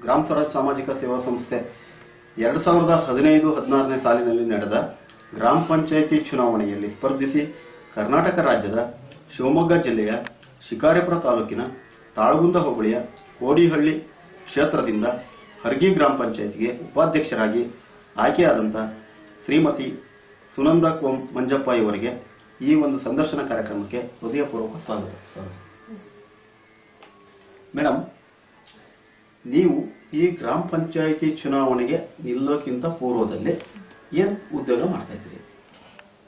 ಗ್ರಾಮ ಸ್ವರಾಜ್ ಸಾಮಾಜಿಕ ಸೇವಾ ಸಂಸ್ಥೆ 2015-16ನೇ ಸಾಲಿನಲ್ಲಿ ನಡೆದ ಗ್ರಾಮ ಪಂಚಾಯಿತಿ ಚುನಾವಣೆಯಲ್ಲಿ ಸ್ಪರ್ಧಿಸಿ ಕರ್ನಾಟಕ ರಾಜ್ಯದ ಶಿವಮೊಗ್ಗ ಜಿಲ್ಲೆಯ ಶಿಕಾರಿಪುರ ತಾಲೂಕಿನ ತಾಳಗುಂದ ಹೋಬಳಿಯ ಕೋಡಿಹಳ್ಳಿ ಕ್ಷೇತ್ರದಿಂದ ಹರ್ಗಿ ಗ್ರಾಮ ಪಂಚಾಯಿತಿಗೆ ಉಪಾಧ್ಯಕ್ಷರಾಗಿ ಆಯ್ಕೆಯಾದಂಥ ಶ್ರೀಮತಿ ಸುನಂದ ಕೋಂ ಮಂಜಪ್ಪ ಇವರಿಗೆ ಈ ಒಂದು ಸಂದರ್ಶನ ಕಾರ್ಯಕ್ರಮಕ್ಕೆ ಹೃದಯಪೂರ್ವಕ ಸ್ವಾಗತ. ಮೇಡಮ್, ನೀವು ಈ ಗ್ರಾಮ ಪಂಚಾಯಿತಿ ಚುನಾವಣೆಗೆ ನಿಲ್ಲೋಕ್ಕಿಂತ ಪೂರ್ವದಲ್ಲಿ ಏನ್ ಉದ್ಯೋಗ ಮಾಡ್ತಾ ಇದ್ದೀರಿ?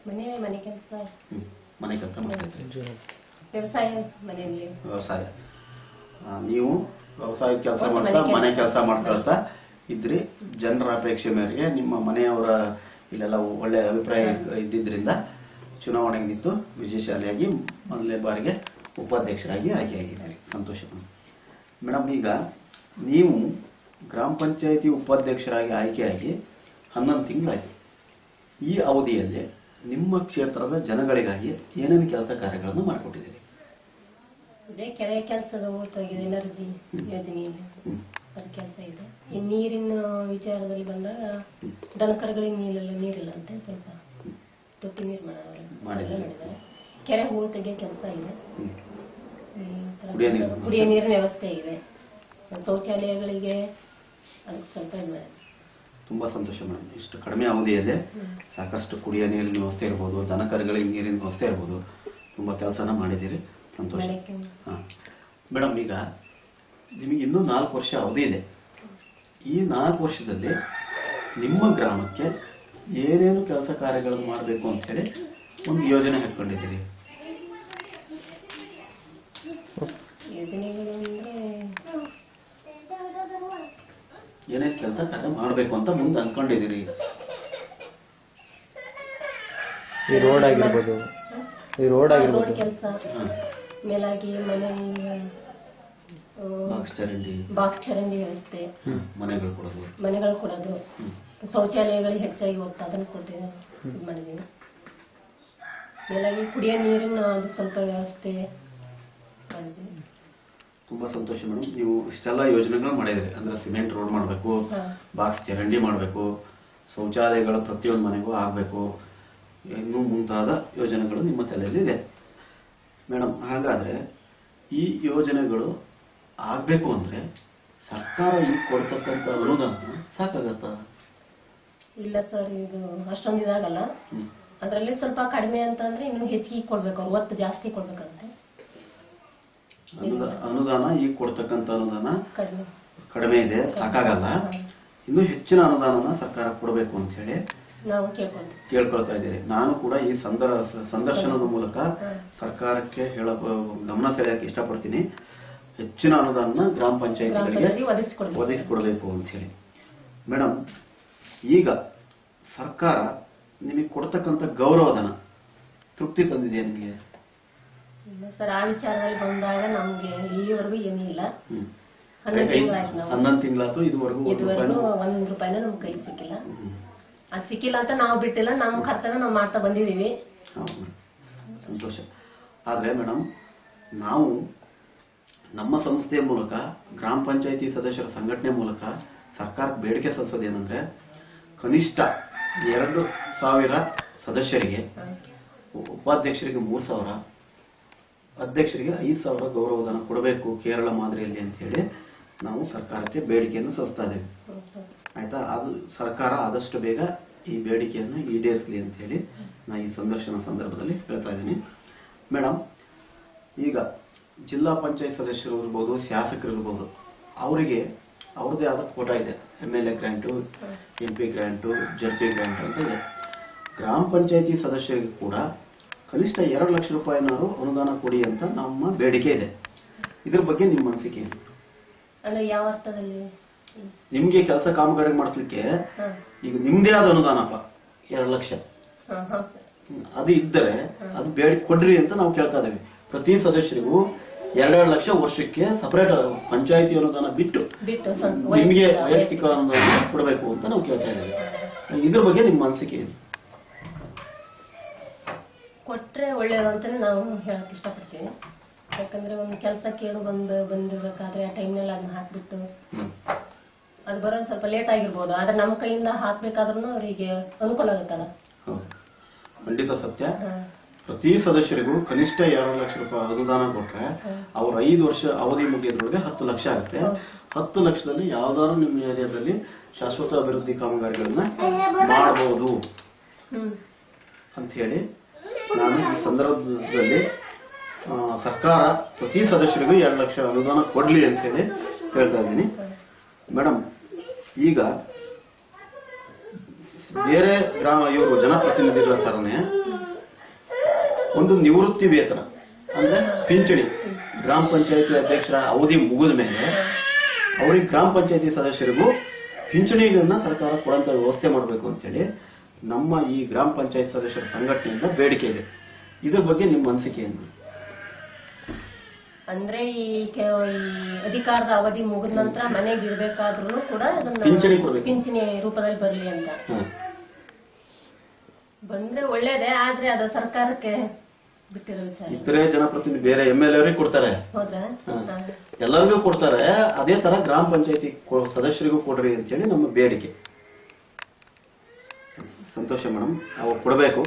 ಮನೆ ಕೆಲಸ ಮಾಡ್ತಾ ಇದ್ದೀರಿ. ವ್ಯವಸಾಯ ಮನೆಯಲ್ಲಿ ವ್ಯವಸಾಯ. ನೀವು ವ್ಯವಸಾಯ ಕೆಲಸ ಮಾಡ್ತಾ ಮನೆ ಕೆಲಸ ಮಾಡ್ಕೊಳ್ತಾ ಇದ್ರಿ. ಜನರ ಅಪೇಕ್ಷೆ ಮೇರೆಗೆ ನಿಮ್ಮ ಮನೆಯವರ ಇಲ್ಲೆಲ್ಲ ಒಳ್ಳೆ ಅಭಿಪ್ರಾಯ ಇದ್ದಿದ್ರಿಂದ ಚುನಾವಣೆಗೆ ನಿಂತು ವಿಜಯಶಾಲಿಯಾಗಿ ಮೊದಲನೇ ಬಾರಿಗೆ ಉಪಾಧ್ಯಕ್ಷರಾಗಿ ಆಯ್ಕೆಯಾಗಿದ್ದೀರಿ. ಸಂತೋಷ ಮೇಡಮ್. ಈಗ ನೀವು ಗ್ರಾಮ ಪಂಚಾಯಿತಿ ಉಪಾಧ್ಯಕ್ಷರಾಗಿ ಆಯ್ಕೆಯಾಗಿ 11 ತಿಂಗಳಾಯಿತು. ಈ ಅವಧಿಯಲ್ಲಿ ನಿಮ್ಮ ಕ್ಷೇತ್ರದ ಜನಗಳಿಗಾಗಿ ಏನೇನು ಕೆಲಸ ಕಾರ್ಯಗಳನ್ನು ಮಾಡಿಕೊಟ್ಟಿದ್ದೀರಿ? ಇದೇ ಕೆರೆ ಕೆಲಸದ ಊಟವಾಗಿದೆ, ಎನರ್ಜಿ ಯೋಜನೆಯಲ್ಲಿ ಅದು ಕೆಲಸ ಇದೆ. ಈ ನೀರಿನ ವಿಚಾರದಲ್ಲಿ ಬಂದಾಗ ದನಕರುಗಳಿಗೆ ನೀರಿಲ್ಲ ಅಂತ ಸ್ವಲ್ಪ ತೊಟ್ಟಿ ನೀರು ಮಾಡಿದ್ದಾರೆ. ಕೆರೆ ಹೂಳು ತೆಗೆಯೋ ಕೆಲಸ ಇದೆ. ಕುಡಿಯೋ ನೀರಿನ ವ್ಯವಸ್ಥೆ ಇದೆ. ಶೌಚಾಲಯಗಳಿಗೆ ಅದಕ್ಕೆ ಸ್ವಲ್ಪ ಇದು ಮಾಡಿದೆ. ತುಂಬಾ ಸಂತೋಷ ಮೇಡಮ್. ಇಷ್ಟು ಕಡಿಮೆ ಅವಧಿಯಲ್ಲೇ ಸಾಕಷ್ಟು ಕುಡಿಯೋ ನೀರಿನ ವ್ಯವಸ್ಥೆ ಇರ್ಬೋದು, ದನಕರುಗಳಿಗೆ ನೀರಿನ ವ್ಯವಸ್ಥೆ ಇರ್ಬೋದು, ತುಂಬಾ ಕೆಲಸನ ಮಾಡಿದ್ದೀರಿ. ಸಂತೋಷ. ಮೇಡಮ್, ಈಗ ನಿಮಗೆ ಇನ್ನೂ 4 ವರ್ಷ ಅವಧಿ ಇದೆ. ಈ 4 ವರ್ಷದಲ್ಲಿ ನಿಮ್ಮ ಗ್ರಾಮಕ್ಕೆ ಏನೇನು ಕೆಲಸ ಕಾರ್ಯಗಳನ್ನು ಮಾಡಬೇಕು ಅಂತ ಹೇಳಿ ಒಂದು ಯೋಜನೆ ಹಾಕೊಂಡಿದ್ದೀರಿ? ಯೋಜನೆಗಳು ಅಂದ್ರೆ ಏನೇನು ಕೆಲಸ ಕಾರ್ಯ ಮಾಡಬೇಕು ಅಂತ ಮುಂದೆ ಅನ್ಕೊಂಡಿದ್ದೀರಿ? ಈ ರೋಡ್ ಆಗಿರ್ಬೋದು, ರೋಡ್ ಕೆಲಸ, ಮೇಲಾಗಿ ಮನೆ ಬಾಕ್ಸ್ ಚರಂಡಿ ವ್ಯವಸ್ಥೆ, ಮನೆಗಳು ಕೊಡೋದು, ಶೌಚಾಲಯಗಳಿಗೆ ಹೆಚ್ಚಾಗಿ ಒತ್ತು ಅದನ್ನು ಕೊಟ್ಟು ಇದು ಮಾಡಿದ್ದೀವಿ. ಮೇಲಾಗಿ ಕುಡಿಯೋ ನೀರಿನ ಅದು ಸ್ವಲ್ಪ ವ್ಯವಸ್ಥೆ ಮಾಡಿದ್ದೀವಿ. ತುಂಬಾ ಸಂತೋಷ ಮೇಡಮ್. ನೀವು ಇಷ್ಟೆಲ್ಲ ಯೋಜನೆಗಳು ಮಾಡಿದ್ರಿ. ಅಂದ್ರೆ ಸಿಮೆಂಟ್ ರೋಡ್ ಮಾಡಬೇಕು, ಬಾಕ್ಸ್ ಚರಂಡಿ ಮಾಡಬೇಕು, ಶೌಚಾಲಯಗಳ ಪ್ರತಿಯೊಂದು ಮನೆಗೂ ಆಗಬೇಕು, ಇನ್ನೂ ಮುಂತಾದ ಯೋಜನೆಗಳು ನಿಮ್ಮ ತಲೆಯಲ್ಲಿ ಇದೆ ಮೇಡಮ್. ಹಾಗಾದ್ರೆ ಈ ಯೋಜನೆಗಳು ಆಗ್ಬೇಕು ಅಂದ್ರೆ ಸರ್ಕಾರ ಈಗ ಕೊಡ್ತಕ್ಕಂಥ ಅನುದಾನ ಸಾಕಾಗತ್ತಾ? ಇಲ್ಲ ಸರ್, ಇದು ಅಷ್ಟೊಂದು ಇದಾಗಲ್ಲ. ಅದರಲ್ಲಿ ಸ್ವಲ್ಪ ಕಡಿಮೆ ಅಂತ ಅಂದ್ರೆ ಇನ್ನು ಹೆಚ್ಚಿಗೆ ಕೊಡ್ಬೇಕು, ಅವ್ರು ಒತ್ತು ಜಾಸ್ತಿ ಕೊಡ್ಬೇಕಂತೆ. ಅನುದಾನ ಈಗ ಕೊಡ್ತಕ್ಕಂಥ ಅನುದಾನ ಕಡಿಮೆ ಇದೆ, ಸಾಕಾಗಲ್ಲ. ಇನ್ನು ಹೆಚ್ಚಿನ ಅನುದಾನನ ಸರ್ಕಾರ ಕೊಡಬೇಕು ಅಂತ ಹೇಳಿ ನಾವು ಕೇಳ್ಕೊಳ್ತಾ ಇದ್ದೀರಿ. ನಾನು ಕೂಡ ಈ ಸಂದರ್ಶನದ ಮೂಲಕ ಸರ್ಕಾರಕ್ಕೆ ಗಮನ ಸೆಳೆಯಕ್ಕೆ ಇಷ್ಟಪಡ್ತೀನಿ. ಹೆಚ್ಚಿನ ಅನುದಾನ ಗ್ರಾಮ ಪಂಚಾಯತ್ಗಳಿಗೆ ಒದಗಿಸಿಕೊಡ್ಬೇಕು ಅಂತ ಹೇಳಿ. ಮೇಡಮ್, ಈಗ ಸರ್ಕಾರ ನಿಮಗೆ ಕೊಡ್ತಕ್ಕಂಥ ಗೌರವಧನ ತೃಪ್ತಿ ತಂದಿದೆಯಾ ನಿಮಗೆ? ಇಲ್ಲ ಸರ್, ಆ ವಿಚಾರದಲ್ಲಿ ಬಂದಾಗ ನಮ್ಗೆ ಇಲ್ಲಿವರೆಗೂ ಏನೂ ಇಲ್ಲ. 11 ತಿಂಗಳಾಯ್ತು. ಇದುವರೆಗೂ ₹1 ನಮ್ ಕೈ ಸಿಕ್ಕಿಲ್ಲ. ಅದು ಸಿಕ್ಕಿಲ್ಲ ಅಂತ ನಾವು ಬಿಟ್ಟಿಲ್ಲ, ನಮ್ಮ ಕರ್ತವ್ಯ ನಾವು ಮಾಡ್ತಾ ಬಂದಿದೀವಿ. ಸಂತೋಷ. ಆದ್ರೆ ಮೇಡಮ್, ನಾವು ನಮ್ಮ ಸಂಸ್ಥೆಯ ಮೂಲಕ ಗ್ರಾಮ ಪಂಚಾಯಿತಿ ಸದಸ್ಯರ ಸಂಘಟನೆ ಮೂಲಕ ಸರ್ಕಾರಕ್ಕೆ ಬೇಡಿಕೆ ಸಲ್ಲಿಸೋದೇನೆಂದ್ರೆ, ಕನಿಷ್ಠ 2,000 ಸದಸ್ಯರಿಗೆ, ಉಪಾಧ್ಯಕ್ಷರಿಗೆ 3,000, ಅಧ್ಯಕ್ಷರಿಗೆ 5,000 ಗೌರವಧನ ಕೊಡಬೇಕು ಕೇರಳ ಮಾದರಿಯಲ್ಲಿ ಅಂತ ಹೇಳಿ ನಾವು ಸರ್ಕಾರಕ್ಕೆ ಬೇಡಿಕೆಯನ್ನು ಸಲ್ಲಿಸ್ತಾ ಇದ್ದೇವೆ. ಆಯ್ತಾ? ಅದು ಸರ್ಕಾರ ಆದಷ್ಟು ಬೇಗ ಈ ಬೇಡಿಕೆಯನ್ನು ಈಡೇರಿಸಲಿ ಅಂತ ಹೇಳಿ ನಾನು ಈ ಸಂದರ್ಶನ ಸಂದರ್ಭದಲ್ಲಿ ಹೇಳ್ತಾ ಇದ್ದೀನಿ. ಮೇಡಮ್, ಈಗ ಜಿಲ್ಲಾ ಪಂಚಾಯತ್ ಸದಸ್ಯರು ಇರ್ಬೋದು, ಶಾಸಕರು ಇರ್ಬೋದು, ಅವರಿಗೆ ಅವ್ರದ್ದೇ ಆದ ಕೋಟಾ ಇದೆ. MLA grant, MP grant, JP grant ಅಂತ ಇದೆ. ಗ್ರಾಮ ಪಂಚಾಯತಿ ಸದಸ್ಯರಿಗೆ ಕೂಡ ಕನಿಷ್ಠ ₹2 ಲಕ್ಷ ಅನುದಾನ ಕೊಡಿ ಅಂತ ನಮ್ಮ ಬೇಡಿಕೆ ಇದೆ. ಇದ್ರ ಬಗ್ಗೆ ನಿಮ್ಮ ಅನಿಸಿಕೆ ಏನು? ಯಾವ ಅರ್ಥದಲ್ಲಿ? ನಿಮ್ಗೆ ಕೆಲಸ ಕಾಮಗಾರಿ ಮಾಡಿಸ್ಲಿಕ್ಕೆ ಈಗ ನಿಮ್ದೇ ಆದ ಅನುದಾನಪ್ಪ $2 ಲಕ್ಷ ಅದು ಇದ್ದರೆ ಅದು ಬೇಡಿಕೆ ಕೊಡ್ರಿ ಅಂತ ನಾವು ಕೇಳ್ತಾ ಇದ್ದೇವೆ. ಪ್ರತಿ ಸದಸ್ಯರಿಗೂ 2 ಲಕ್ಷ ವರ್ಷಕ್ಕೆ ಸಪರೇಟ್ ಪಂಚಾಯತಿ ಅನುದಾನ ಬಿಟ್ಟು ನಿಮ್ಗೆ ವೈಯಕ್ತಿಕ ಅನುದಾನ ಕೊಡಬೇಕು ಅಂತ ನಾವು ಕೇಳ್ತಾ ಇದ್ದೇವೆ. ಇದ್ರ ಬಗ್ಗೆ ನಿಮ್ಮ ಅನಿಸಿಕೆ ಏನು? ಕೊಟ್ರೆ ಒಳ್ಳೇದು ಅಂತಾನೆ ನಾವು ಹೇಳಕ್ ಇಷ್ಟಪಡ್ತೀವಿ. ಯಾಕಂದ್ರೆ ಒಂದು ಕೆಲಸ ಕೇಳು ಬಂದಿರ್ಬೇಕಾದ್ರೆ ಆ ಟೈಮ್ನಲ್ಲಿ ಅದನ್ನ ಹಾಕ್ಬಿಟ್ಟು ಅದು ಬರೋದು ಸ್ವಲ್ಪ ಲೇಟ್ ಆಗಿರ್ಬೋದು, ಆದ್ರೆ ನಮ್ಮ ಕೈಯಿಂದ ಹಾಕ್ಬೇಕಾದ್ರೂ ಅವರಿಗೆ ಅನುಕೂಲ ಆಗುತ್ತಲ್ಲ. ಹೌದು, ಖಂಡಿತ ಸತ್ಯ. ಹಾ. ಪ್ರತಿ ಸದಸ್ಯರಿಗೂ ಕನಿಷ್ಠ 2 ಲಕ್ಷ ರೂಪಾಯಿ ಅನುದಾನ ಕೊಟ್ರೆ ಅವ್ರ 5 ವರ್ಷ ಅವಧಿ ಮುಗಿಯೋದ್ರೊಳಗೆ 10 ಲಕ್ಷ ಆಗುತ್ತೆ. 10 ಲಕ್ಷದಲ್ಲಿ ಯಾವ್ದಾದ್ರು ನಿಮ್ಮ ಏರಿಯಾದಲ್ಲಿ ಶಾಶ್ವತ ಅಭಿವೃದ್ಧಿ ಕಾಮಗಾರಿಗಳನ್ನ ಮಾಡಬಹುದು ಅಂತ ಹೇಳಿ ನಾನು ಈ ಸಂದರ್ಭದಲ್ಲಿ ಸರ್ಕಾರ ಪ್ರತಿ ಸದಸ್ಯರಿಗೂ 2 ಲಕ್ಷ ಅನುದಾನ ಕೊಡ್ಲಿ ಅಂತ ಹೇಳಿ ಹೇಳ್ತಾ ಇದ್ದೀನಿ. ಮೇಡಮ್, ಈಗ ಬೇರೆ ಇವರು ಜನಪ್ರತಿನಿಧಿಗಳ ತರನೇ ಒಂದು ನಿವೃತ್ತಿ ವೇತನ ಅಂದ್ರೆ ಪಿಂಚಣಿ, ಗ್ರಾಮ ಪಂಚಾಯತಿ ಅಧ್ಯಕ್ಷರ ಅವಧಿ ಮುಗಿದ ಮೇಲೆ ಅವ್ರಿಗೆ ಗ್ರಾಮ ಪಂಚಾಯತಿ ಸದಸ್ಯರಿಗೂ ಪಿಂಚಣಿಗಳನ್ನ ಸರ್ಕಾರ ಕೊಡುವಂತ ವ್ಯವಸ್ಥೆ ಮಾಡಬೇಕು ಅಂತ ಹೇಳಿ ನಮ್ಮ ಈ ಗ್ರಾಮ ಪಂಚಾಯತ್ ಸದಸ್ಯರ ಸಂಘಟನೆಯಿಂದ ಬೇಡಿಕೆ ಇದೆ. ಇದ್ರ ಬಗ್ಗೆ ನಿಮ್ಮ ಅನಿಸಿಕೆ ಏನು? ಅಂದ್ರೆ ಈ ಅಧಿಕಾರದ ಅವಧಿ ಮುಗಿದ ನಂತರ ಮನೆಗೆ ಇರ್ಬೇಕಾದ್ರೂ ಕೂಡ ಅದನ್ನ ಪಿಂಚಣಿ ರೂಪದಲ್ಲಿ ಬರ್ಲಿ ಅಂತ ಬಂದ್ರೆ ಒಳ್ಳೇದೇ. ಆದ್ರೆ ಅದು ಸರ್ಕಾರಕ್ಕೆ ಬಿಟ್ಟಿರೋ ವಿಚಾರ. ಇತರೆ ಜನಪ್ರತಿನಿಧಿ ಬೇರೆ MLA ಅವರಿಗೆ ಕೊಡ್ತಾರೆ, ಹೌದಾ? ಎಲ್ಲರಿಗೂ ಕೊಡ್ತಾರೆ. ಅದೇ ತರ ಗ್ರಾಮ ಪಂಚಾಯತಿ ಸದಸ್ಯರಿಗೂ ಕೊಡ್ರಿ ಅಂತ ಹೇಳಿ ನಮ್ಮ ಬೇಡಿಕೆ. ಸಂತೋಷ ಮೇಡಮ್, ಅವ್ರು ಕೊಡಬೇಕು.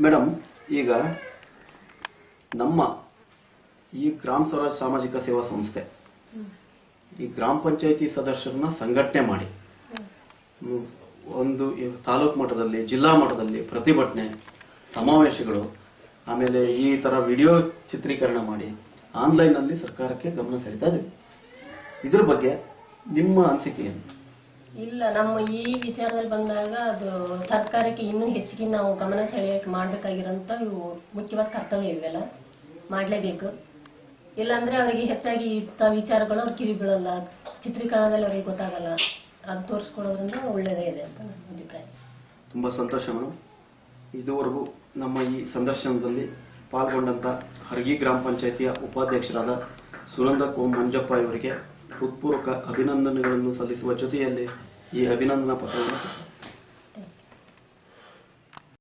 ಮೇಡಮ್, ಈಗ ನಮ್ಮ ಈ ಗ್ರಾಮ ಸ್ವರಾಜ್ ಸಾಮಾಜಿಕ ಸೇವಾ ಸಂಸ್ಥೆ ಈ ಗ್ರಾಮ ಪಂಚಾಯತಿ ಸದಸ್ಯರನ್ನ ಸಂಘಟನೆ ಮಾಡಿ ಒಂದು ತಾಲೂಕು ಮಟ್ಟದಲ್ಲಿ, ಜಿಲ್ಲಾ ಮಟ್ಟದಲ್ಲಿ ಪ್ರತಿಭಟನೆ, ಸಮಾವೇಶಗಳು, ಆಮೇಲೆ ಈ ತರ ವಿಡಿಯೋ ಚಿತ್ರೀಕರಣ ಮಾಡಿ ಆನ್ಲೈನ್ ನಲ್ಲಿ ಸರ್ಕಾರಕ್ಕೆ ಗಮನ ಸೆಳೀತಾ ಇದ್ದೀವಿ. ಇದ್ರ ಬಗ್ಗೆ ನಿಮ್ಮ ಅನಿಸಿಕೆ ಏನು? ಇಲ್ಲ, ನಮ್ಮ ಈ ವಿಚಾರದಲ್ಲಿ ಬಂದಾಗ ಅದು ಸರ್ಕಾರಕ್ಕೆ ಇನ್ನೂ ಹೆಚ್ಚಿಗೆ ನಾವು ಗಮನ ಸೆಳೆಯಕ್ಕೆ ಮಾಡ್ಬೇಕಾಗಿರೋಂಥ ಇವು ಮುಖ್ಯವಾದ ಕರ್ತವ್ಯ ಇವೆಲ್ಲ ಮಾಡಲೇಬೇಕು. ಇಲ್ಲಾಂದ್ರೆ ಅವರಿಗೆ ಹೆಚ್ಚಾಗಿ ಇಂಥ ವಿಚಾರಗಳು ಅವ್ರ ಕಿವಿ ಬೀಳಲ್ಲ, ಚಿತ್ರೀಕರಣದಲ್ಲಿ ಅವರಿಗೆ ಗೊತ್ತಾಗಲ್ಲ. ಅದು ತೋರಿಸ್ಕೊಡೋದ್ರಿಂದ ಒಳ್ಳೇದೇ ಇದೆ ಅಂತ ನನ್ನ ಅಭಿಪ್ರಾಯ. ತುಂಬಾ ಸಂತೋಷ ಮೇಡಮ್. ಇದುವರೆಗೂ ನಮ್ಮ ಈ ಸಂದರ್ಶನದಲ್ಲಿ ಪಾಲ್ಗೊಂಡಂತ ಹರಗಿ ಗ್ರಾಮ ಪಂಚಾಯಿತಿಯ ಉಪಾಧ್ಯಕ್ಷರಾದ ಸುನಂದ ಮಂಜಪ್ಪ ಇವರಿಗೆ ಹೃತ್ಪೂರ್ವಕ ಅಭಿನಂದನೆಗಳನ್ನು ಸಲ್ಲಿಸುವ ಜೊತೆಯಲ್ಲಿ ಈ ಅಭಿನಂದನಾ ಪತ್ರವನ್ನು